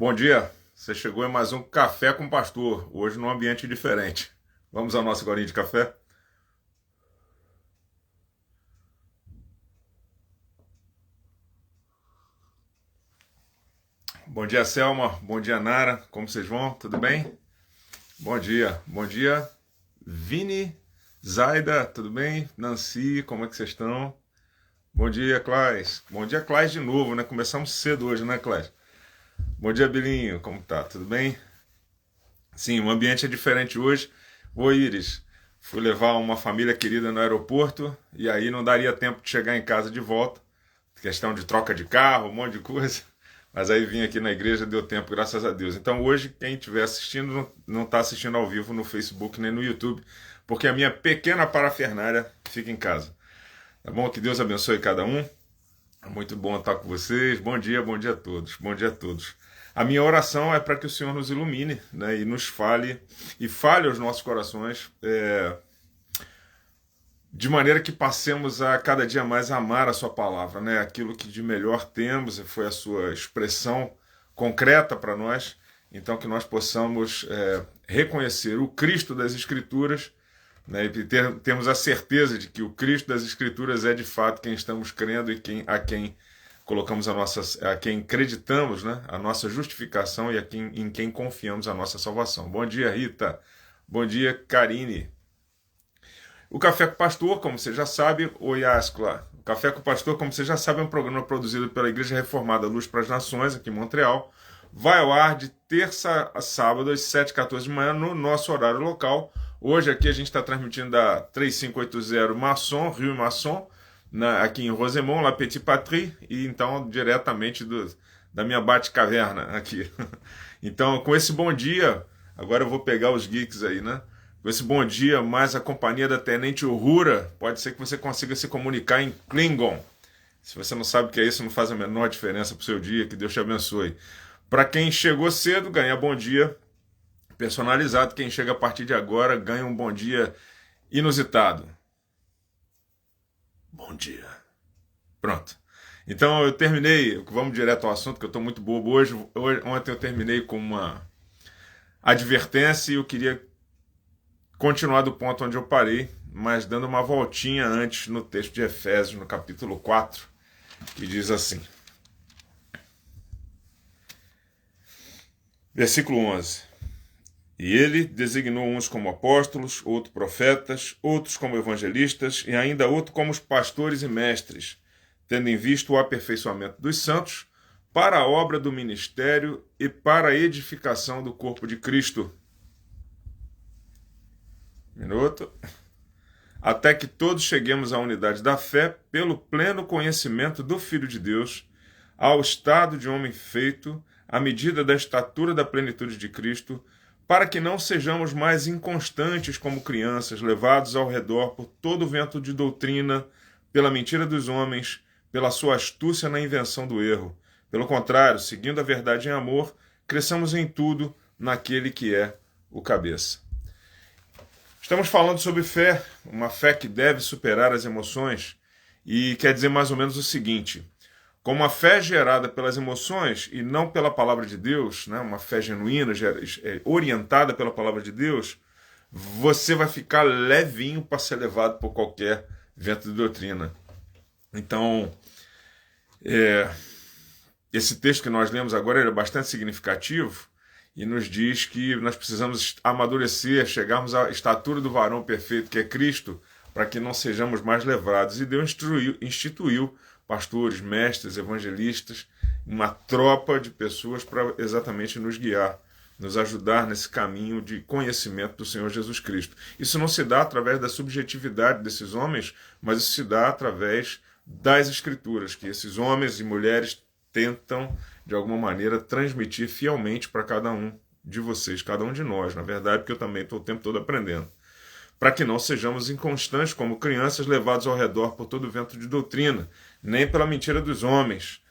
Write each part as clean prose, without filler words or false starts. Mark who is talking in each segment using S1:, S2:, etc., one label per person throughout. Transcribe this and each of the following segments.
S1: Bom dia, você chegou em mais um Café com o Pastor, hoje num ambiente diferente. Vamos ao nosso golinho de café? Bom dia, Selma, bom dia, Nara, como vocês vão? Tudo bem? Bom dia, Vini, Zaida, tudo bem? Nancy, como é que vocês estão? Bom dia, Claes de novo, né? Começamos cedo hoje, né, Claes? Bom dia, Bilinho, como tá? Tudo bem? Sim, o ambiente é diferente hoje. Ô Iris, fui levar uma família querida no aeroporto e aí não daria tempo de chegar em casa de volta. Questão de troca de carro, um monte de coisa. Mas aí vim aqui na igreja, deu tempo, graças a Deus. Então hoje, quem estiver assistindo, não está assistindo ao vivo no Facebook nem no YouTube, porque a minha pequena parafernália fica em casa. Tá bom? Que Deus abençoe cada um. É muito bom estar com vocês. Bom dia a todos. Bom dia a todos. A minha oração é para que o Senhor nos ilumine, né, e nos fale, e fale aos nossos corações, de maneira que passemos a cada dia mais amar a sua palavra, né? Aquilo que de melhor temos foi a sua expressão concreta para nós, então que nós possamos reconhecer o Cristo das Escrituras, né? E termos a certeza de que o Cristo das Escrituras é de fato quem estamos crendo e a quem colocamos a quem acreditamos, né? A nossa justificação e em quem confiamos a nossa salvação. Bom dia, Rita. Bom dia, Karine. O Café com o Pastor, como você já sabe, oi Ascla. O Café com o Pastor, como você já sabe, é um programa produzido pela Igreja Reformada Luz para as Nações, aqui em Montreal. Vai ao ar de terça a sábado, às 7h14 de manhã, no nosso horário local. Hoje aqui a gente está transmitindo da 3580 Masson, Rio Masson, aqui em Rosemont, La Petite Patrie, e então diretamente da minha Bate-Caverna aqui. Então, com esse bom dia, agora eu vou pegar os geeks aí, né? Com esse bom dia, mais a companhia da Tenente Uhura, pode ser que você consiga se comunicar em Klingon. Se você não sabe o que é isso, não faz a menor diferença para o seu dia, que Deus te abençoe. Para quem chegou cedo, ganha bom dia personalizado. Quem chega a partir de agora, ganha um bom dia inusitado. Bom dia. Pronto. Então eu terminei, vamos direto ao assunto, que eu estou muito bobo hoje. Ontem eu terminei com uma advertência e eu queria continuar do ponto onde eu parei, mas dando uma voltinha antes no texto de Efésios, no capítulo 4, que diz assim. Versículo 11. E ele designou uns como apóstolos, outros profetas, outros como evangelistas e ainda outros como os pastores e mestres, tendo em vista o aperfeiçoamento dos santos, para a obra do ministério e para a edificação do corpo de Cristo. Minuto. Até que todos cheguemos à unidade da fé pelo pleno conhecimento do Filho de Deus, ao estado de homem feito, à medida da estatura da plenitude de Cristo, para que não sejamos mais inconstantes como crianças, levados ao redor por todo o vento de doutrina, pela mentira dos homens, pela sua astúcia na invenção do erro. Pelo contrário, seguindo a verdade em amor, cresçamos em tudo naquele que é o cabeça. Estamos falando sobre fé, uma fé que deve superar as emoções, e quer dizer mais ou menos o seguinte: como a fé gerada pelas emoções e não pela palavra de Deus, né, uma fé genuína, orientada pela palavra de Deus, você vai ficar levinho para ser levado por qualquer vento de doutrina. Então, esse texto que nós lemos agora é bastante significativo e nos diz que nós precisamos amadurecer, chegarmos à estatura do varão perfeito, que é Cristo, para que não sejamos mais levados. E Deus instituiu pastores, mestres, evangelistas, uma tropa de pessoas para exatamente nos guiar, nos ajudar nesse caminho de conhecimento do Senhor Jesus Cristo. Isso não se dá através da subjetividade desses homens, mas isso se dá através das Escrituras, que esses homens e mulheres tentam, de alguma maneira, transmitir fielmente para cada um de vocês, cada um de nós, na verdade, porque eu também estou o tempo todo aprendendo. Para que não sejamos inconstantes como crianças levados ao redor por todo o vento de doutrina, nem pela mentira dos homens,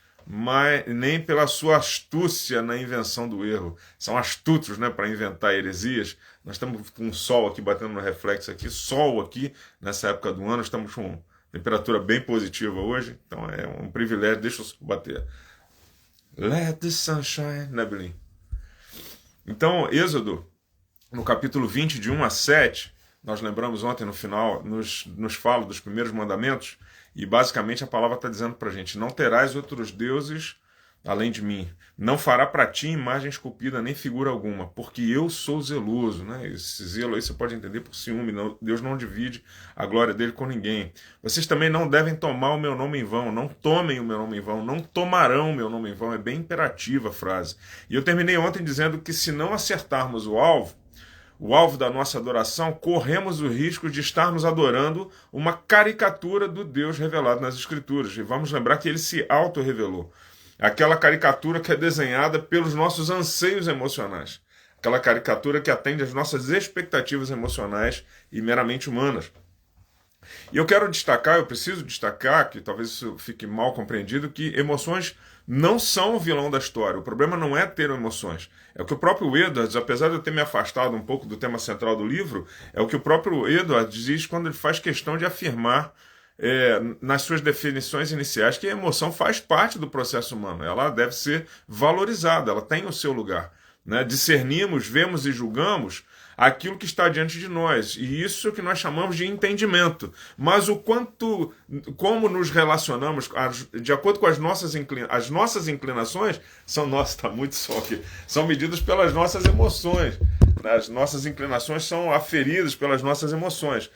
S1: nem pela sua astúcia na invenção do erro. São astutos, né, para inventar heresias. Nós estamos com o sol aqui batendo no reflexo aqui, sol aqui nessa época do ano, estamos com temperatura bem positiva hoje, então é um privilégio. Deixa eu bater. Let the sunshine, né, Belim? Então, Êxodo, no capítulo 20, de 1 a 7, nós lembramos ontem no final, nos fala dos primeiros mandamentos, e basicamente a palavra está dizendo para a gente: não terás outros deuses além de mim, não fará para ti imagem esculpida nem figura alguma, porque eu sou zeloso, né? Esse zelo aí você pode entender por ciúme, não, Deus não divide a glória dele com ninguém. Vocês também não devem tomar o meu nome em vão, não tomem o meu nome em vão, não tomarão o meu nome em vão, é bem imperativa a frase. E eu terminei ontem dizendo que se não acertarmos o alvo da nossa adoração, corremos o risco de estarmos adorando uma caricatura do Deus revelado nas Escrituras. E vamos lembrar que ele se auto-revelou. Aquela caricatura que é desenhada pelos nossos anseios emocionais. Aquela caricatura que atende às nossas expectativas emocionais e meramente humanas. E eu quero destacar, eu preciso destacar, que talvez isso fique mal compreendido, que emoções não são o vilão da história. O problema não é ter emoções. É o que o próprio Edwards, apesar de eu ter me afastado um pouco do tema central do livro, é o que o próprio Edwards diz quando ele faz questão de afirmar nas suas definições iniciais que a emoção faz parte do processo humano. Ela deve ser valorizada, ela tem o seu lugar. Né? Discernimos, vemos e julgamos aquilo que está diante de nós, e isso é o que nós chamamos de entendimento. Mas como nos relacionamos, de acordo com as nossas inclinações, está muito sol aqui, são medidas pelas nossas emoções. As nossas inclinações são aferidas pelas nossas emoções.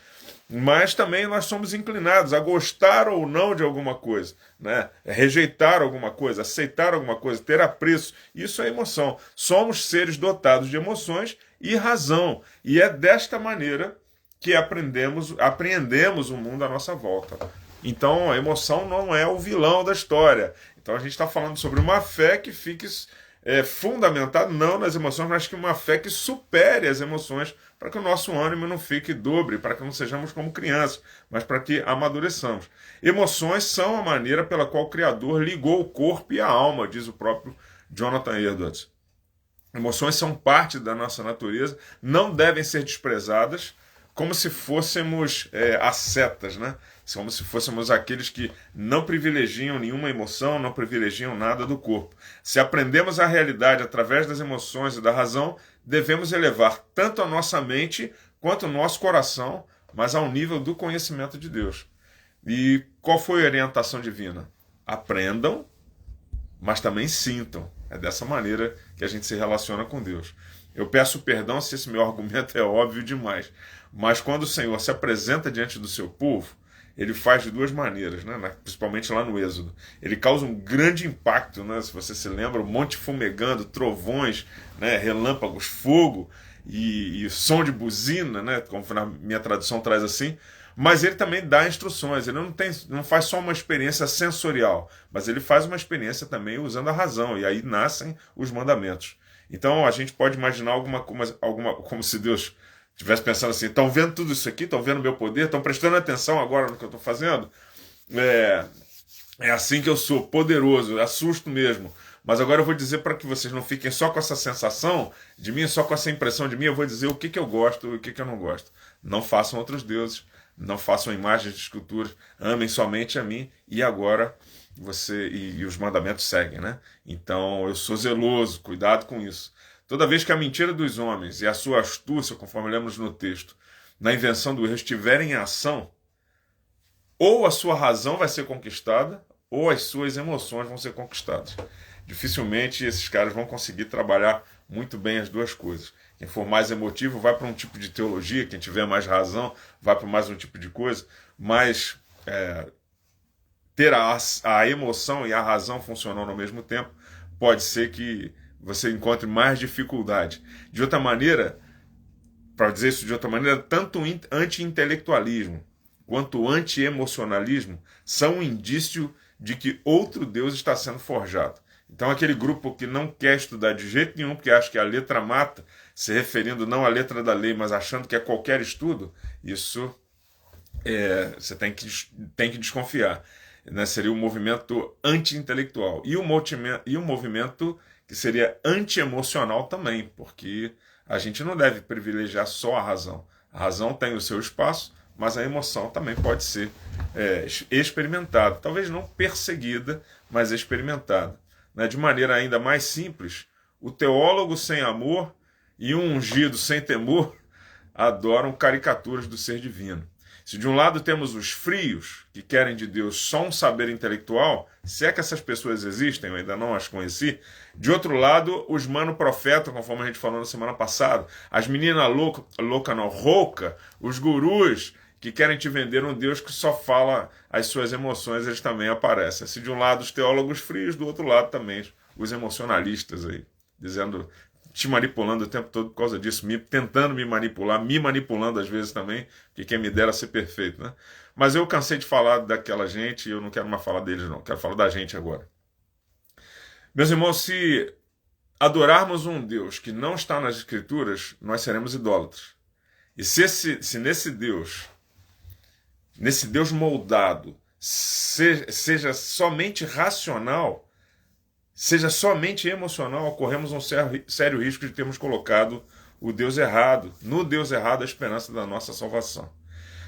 S1: Mas também nós somos inclinados a gostar ou não de alguma coisa, né? Rejeitar alguma coisa, aceitar alguma coisa, ter apreço. Isso é emoção. Somos seres dotados de emoções e razão. E é desta maneira que apreendemos o mundo à nossa volta. Então a emoção não é o vilão da história. Então a gente está falando sobre uma fé que fique fundamentada não nas emoções, mas que uma fé que supere as emoções, para que o nosso ânimo não fique dobre, para que não sejamos como crianças, mas para que amadureçamos. Emoções são a maneira pela qual o Criador ligou o corpo e a alma, diz o próprio Jonathan Edwards. Emoções são parte da nossa natureza, não devem ser desprezadas como se fôssemos ascetas, né? Como se fôssemos aqueles que não privilegiam nenhuma emoção, não privilegiam nada do corpo. Se aprendemos a realidade através das emoções e da razão, devemos elevar tanto a nossa mente quanto o nosso coração, mas ao nível do conhecimento de Deus. E qual foi a orientação divina? Aprendam, mas também sintam. É dessa maneira que a gente se relaciona com Deus. Eu peço perdão se esse meu argumento é óbvio demais, mas quando o Senhor se apresenta diante do seu povo, ele faz de duas maneiras, né? Principalmente lá no Êxodo. Ele causa um grande impacto, né? Se você se lembra, o monte fumegando, trovões, né? Relâmpagos, fogo e som de buzina, né? Como na minha tradução traz assim. Mas ele também dá instruções, ele não faz só uma experiência sensorial, mas ele faz uma experiência também usando a razão, e aí nascem os mandamentos. Então a gente pode imaginar como se Deus estivesse pensando assim: estão vendo tudo isso aqui, estão vendo meu poder, estão prestando atenção agora no que eu estou fazendo? É assim que eu sou, poderoso, assusto mesmo. Mas agora eu vou dizer para que vocês não fiquem só com essa sensação de mim, só com essa impressão de mim, eu vou dizer o que eu gosto e o que eu não gosto. Não façam outros deuses, não façam imagens de esculturas, amem somente a mim, e agora você e os mandamentos seguem, né? Então eu sou zeloso, cuidado com isso. Toda vez que a mentira dos homens e a sua astúcia, conforme lemos no texto, na invenção do erro estiverem em ação, ou a sua razão vai ser conquistada, ou as suas emoções vão ser conquistadas. Dificilmente esses caras vão conseguir trabalhar muito bem as duas coisas. Quem for mais emotivo vai para um tipo de teologia, quem tiver mais razão vai para mais um tipo de coisa, mas ter a emoção e a razão funcionando ao mesmo tempo pode ser que você encontre mais dificuldade. De outra maneira, para dizer isso de outra maneira, tanto o anti-intelectualismo quanto o anti-emocionalismo são um indício de que outro Deus está sendo forjado. Então aquele grupo que não quer estudar de jeito nenhum, porque acha que a letra mata, se referindo não à letra da lei, mas achando que é qualquer estudo, isso você tem que desconfiar. Né? Seria o movimento anti-intelectual. E o movimento que seria anti-emocional também, porque a gente não deve privilegiar só a razão. A razão tem o seu espaço, mas a emoção também pode ser experimentada. Talvez não perseguida, mas experimentada. né, de maneira ainda mais simples, o teólogo sem amor e um ungido sem temor adoram caricaturas do ser divino. Se de um lado temos os frios, que querem de Deus só um saber intelectual, se é que essas pessoas existem, eu ainda não as conheci, de outro lado, os mano profeta, conforme a gente falou na semana passada, as meninas rouca, os gurus que querem te vender um Deus que só fala as suas emoções, eles também aparecem. Se de um lado os teólogos frios, do outro lado também os emocionalistas aí, dizendo, te manipulando o tempo todo por causa disso, tentando me manipular, me manipulando às vezes também, que quem me dera ser perfeito, né? Mas eu cansei de falar daquela gente e eu não quero mais falar deles não, quero falar da gente agora. Meus irmãos, se adorarmos um Deus que não está nas Escrituras, nós seremos idólatras. E se nesse Deus moldado, seja somente racional, seja somente emocional, corremos um sério risco de termos colocado o Deus errado, no Deus errado, a esperança da nossa salvação.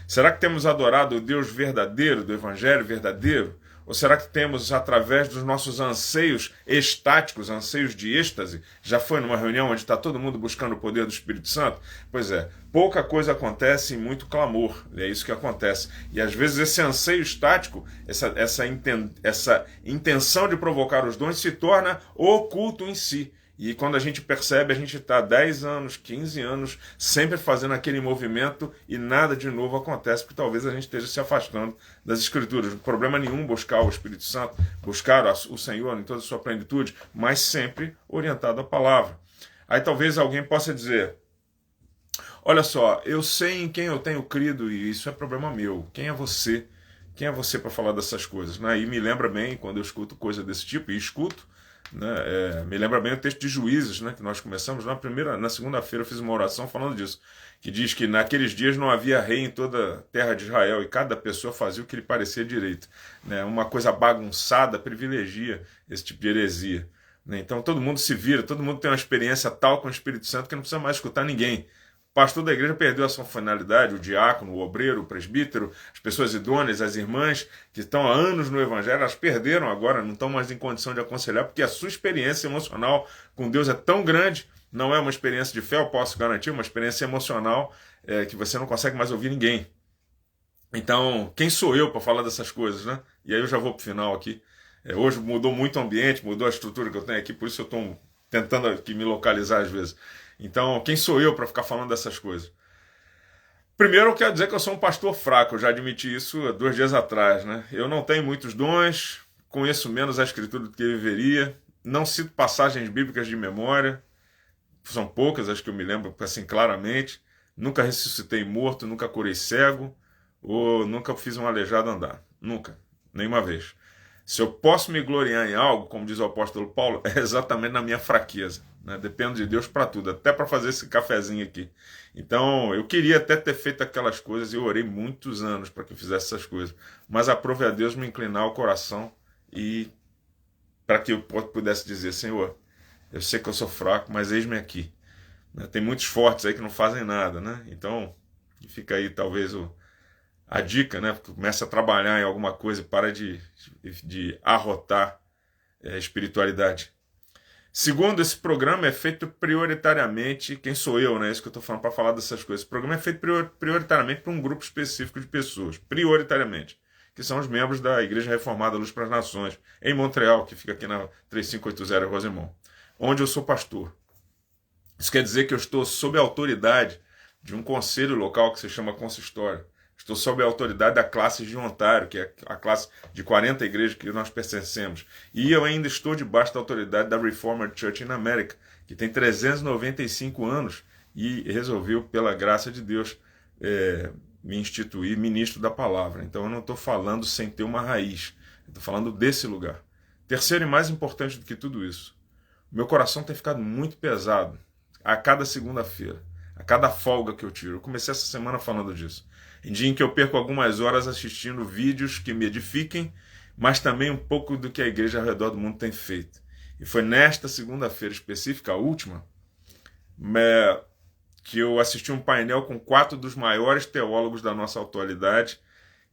S1: Será que temos adorado o Deus verdadeiro, do Evangelho verdadeiro? Ou será que temos, através dos nossos anseios estáticos, anseios de êxtase, já foi numa reunião onde está todo mundo buscando o poder do Espírito Santo? Pois é, pouca coisa acontece e muito clamor, é isso que acontece. E às vezes esse anseio estático, essa intenção de provocar os dons se torna oculto em si. E quando a gente percebe, a gente está 10 anos, 15 anos, sempre fazendo aquele movimento e nada de novo acontece, porque talvez a gente esteja se afastando das Escrituras. Não tem problema nenhum buscar o Espírito Santo, buscar o Senhor em toda a sua plenitude, mas sempre orientado à palavra. Aí talvez alguém possa dizer, olha só, eu sei em quem eu tenho crido e isso é problema meu. Quem é você? Quem é você para falar dessas coisas? E me lembra bem, quando eu escuto coisa desse tipo, e escuto, me lembra bem o texto de Juízes, que nós começamos na segunda-feira eu fiz uma oração falando disso, que diz que naqueles dias não havia rei em toda a terra de Israel e cada pessoa fazia o que lhe parecia direito, uma coisa bagunçada privilegia esse tipo de heresia, então todo mundo se vira, todo mundo tem uma experiência tal com o Espírito Santo que não precisa mais escutar ninguém. O pastor da igreja perdeu a sua finalidade, o diácono, o obreiro, o presbítero, as pessoas idôneas, as irmãs que estão há anos no evangelho, elas perderam agora, não estão mais em condição de aconselhar, porque a sua experiência emocional com Deus é tão grande, não é uma experiência de fé, eu posso garantir, uma experiência emocional que você não consegue mais ouvir ninguém. Então, quem sou eu para falar dessas coisas, né? E aí eu já vou para o final aqui. Hoje mudou muito o ambiente, mudou a estrutura que eu tenho aqui, por isso eu estou tentando aqui me localizar às vezes. Então, quem sou eu para ficar falando dessas coisas? Primeiro, eu quero dizer que eu sou um pastor fraco, eu já admiti isso há 2 dias atrás, Eu não tenho muitos dons, conheço menos a Escritura do que eu deveria, não cito passagens bíblicas de memória, são poucas, acho que eu me lembro assim claramente, nunca ressuscitei morto, nunca curei cego, ou nunca fiz um aleijado andar, nunca, nenhuma vez. Se eu posso me gloriar em algo, como diz o apóstolo Paulo, é exatamente na minha fraqueza. Dependo de Deus para tudo, até para fazer esse cafezinho aqui. Então, eu queria até ter feito aquelas coisas e eu orei muitos anos para que eu fizesse essas coisas. Mas aprove a Deus me inclinar o coração e para que eu pudesse dizer, Senhor, eu sei que eu sou fraco, mas eis-me aqui. Tem muitos fortes aí que não fazem nada, Então, fica aí talvez a dica, Começa a trabalhar em alguma coisa e para de arrotar a espiritualidade. Segundo, esse programa é feito prioritariamente, quem sou eu, Isso que eu estou falando para falar dessas coisas. Esse programa é feito prioritariamente para um grupo específico de pessoas, prioritariamente, que são os membros da Igreja Reformada Luz para as Nações, em Montreal, que fica aqui na 3580 Rosemont, onde eu sou pastor. Isso quer dizer que eu estou sob a autoridade de um conselho local que se chama consistório. Estou sob a autoridade da classe de Ontário, que é a classe de 40 igrejas que nós pertencemos. E eu ainda estou debaixo da autoridade da Reformed Church in America, que tem 395 anos e resolveu, pela graça de Deus, me instituir ministro da palavra. Então eu não estou falando sem ter uma raiz. Estou falando desse lugar. Terceiro e mais importante do que tudo isso, meu coração tem ficado muito pesado a cada segunda-feira, a cada folga que eu tiro. Eu comecei essa semana falando disso. Em dia em que eu perco algumas horas assistindo vídeos que me edifiquem, mas também um pouco do que a igreja ao redor do mundo tem feito. E foi nesta segunda-feira específica, a última, que eu assisti um painel com 4 dos maiores teólogos da nossa atualidade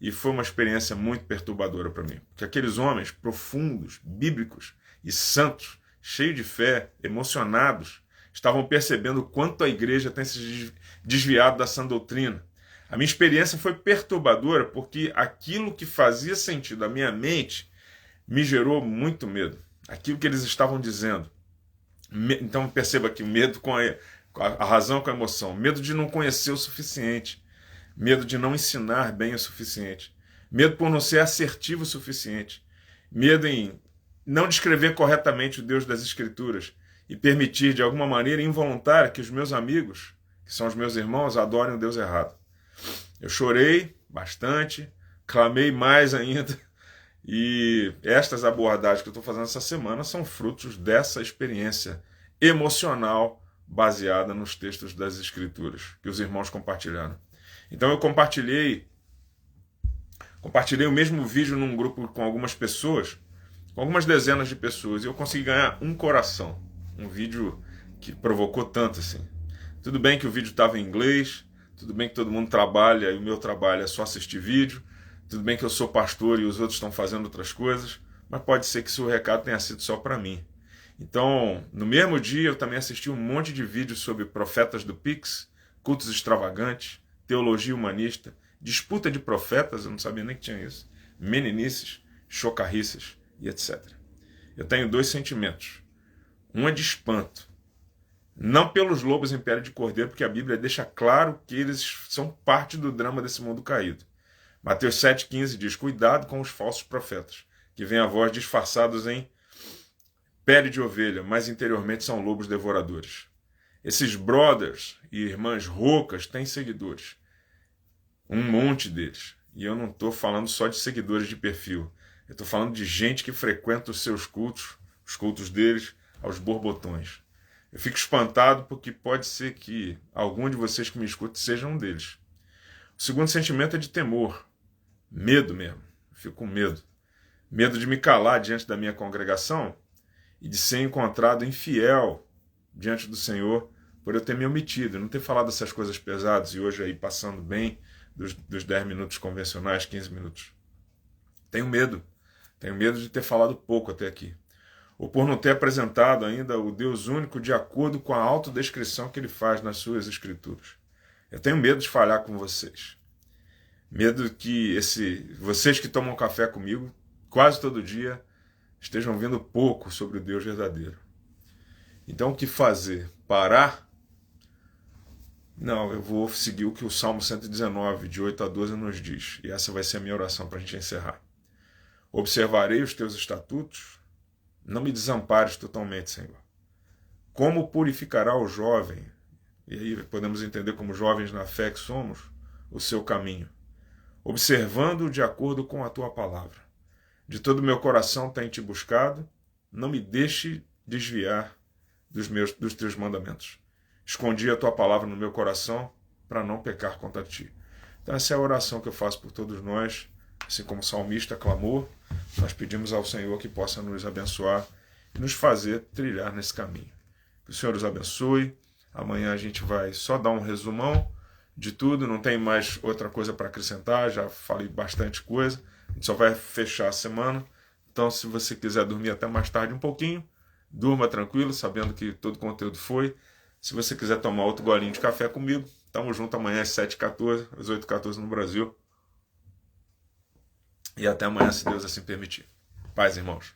S1: e foi uma experiência muito perturbadora para mim. Porque aqueles homens profundos, bíblicos, e santos, cheios de fé, emocionados, estavam percebendo o quanto a igreja tem se desviado da sã doutrina. A minha experiência foi perturbadora porque aquilo que fazia sentido à minha mente me gerou muito medo. Aquilo que eles estavam dizendo. Então perceba que o medo com a razão com a emoção. Medo de não conhecer o suficiente. Medo de não ensinar bem o suficiente. Medo por não ser assertivo o suficiente. Medo em não descrever corretamente o Deus das Escrituras e permitir de alguma maneira involuntária que os meus amigos, que são os meus irmãos, adorem o Deus errado. Eu chorei bastante, clamei mais ainda, e estas abordagens que eu estou fazendo essa semana são frutos dessa experiência emocional baseada nos textos das Escrituras que os irmãos compartilharam. Então eu compartilhei o mesmo vídeo num grupo com algumas pessoas, com algumas dezenas de pessoas, e eu consegui ganhar um coração. Um vídeo que provocou tanto assim. Tudo bem que o vídeo estava em inglês, tudo bem que todo mundo trabalha e o meu trabalho é só assistir vídeo, tudo bem que eu sou pastor e os outros estão fazendo outras coisas, mas pode ser que seu recado tenha sido só para mim. Então, no mesmo dia eu também assisti um monte de vídeos sobre profetas do Pix, cultos extravagantes, teologia humanista, disputa de profetas, eu não sabia nem que tinha isso, meninices, chocarrices e etc. Eu tenho dois sentimentos. Um é de espanto. Não pelos lobos em pele de cordeiro, porque a Bíblia deixa claro que eles são parte do drama desse mundo caído. Mateus 7,15 diz: cuidado com os falsos profetas, que vêm a vós disfarçados em pele de ovelha, mas interiormente são lobos devoradores. Esses brothers e irmãs roucas têm seguidores. Um monte deles. E eu não estou falando só de seguidores de perfil. Eu estou falando de gente que frequenta os seus cultos, os cultos deles, aos borbotões. Eu fico espantado porque pode ser que algum de vocês que me escutem seja um deles. O segundo sentimento é de temor. Medo mesmo. Eu fico com medo. Medo de me calar diante da minha congregação e de ser encontrado infiel diante do Senhor por eu ter me omitido, não ter falado essas coisas pesadas e hoje aí passando bem dos 10 minutos convencionais, 15 minutos. Tenho medo. Tenho medo de ter falado pouco até aqui. Ou por não ter apresentado ainda o Deus único de acordo com a autodescrição que ele faz nas suas escrituras. Eu tenho medo de falhar com vocês. Medo que vocês que tomam café comigo quase todo dia estejam vendo pouco sobre o Deus verdadeiro. Então o que fazer? Parar? Não, eu vou seguir o que o Salmo 119, de 8 a 12, nos diz. E essa vai ser a minha oração para a gente encerrar. Observarei os teus estatutos, não me desampares totalmente, Senhor. Como purificará o jovem, e aí podemos entender como jovens na fé que somos, o seu caminho, observando-o de acordo com a tua palavra. De todo o meu coração tenho te buscado, não me deixe desviar dos teus mandamentos. Escondi a tua palavra no meu coração para não pecar contra ti. Então essa é a oração que eu faço por todos nós, assim como o salmista clamou. Nós pedimos ao Senhor que possa nos abençoar e nos fazer trilhar nesse caminho. Que o Senhor os abençoe. Amanhã a gente vai só dar um resumão de tudo, não tem mais outra coisa para acrescentar, já falei bastante coisa. A gente só vai fechar a semana. Então, se você quiser dormir até mais tarde um pouquinho, durma tranquilo, sabendo que todo o conteúdo foi. Se você quiser tomar outro golinho de café comigo, tamo junto amanhã às 7h14, às 8h14 no Brasil. E até amanhã, se Deus assim permitir. Paz, irmãos.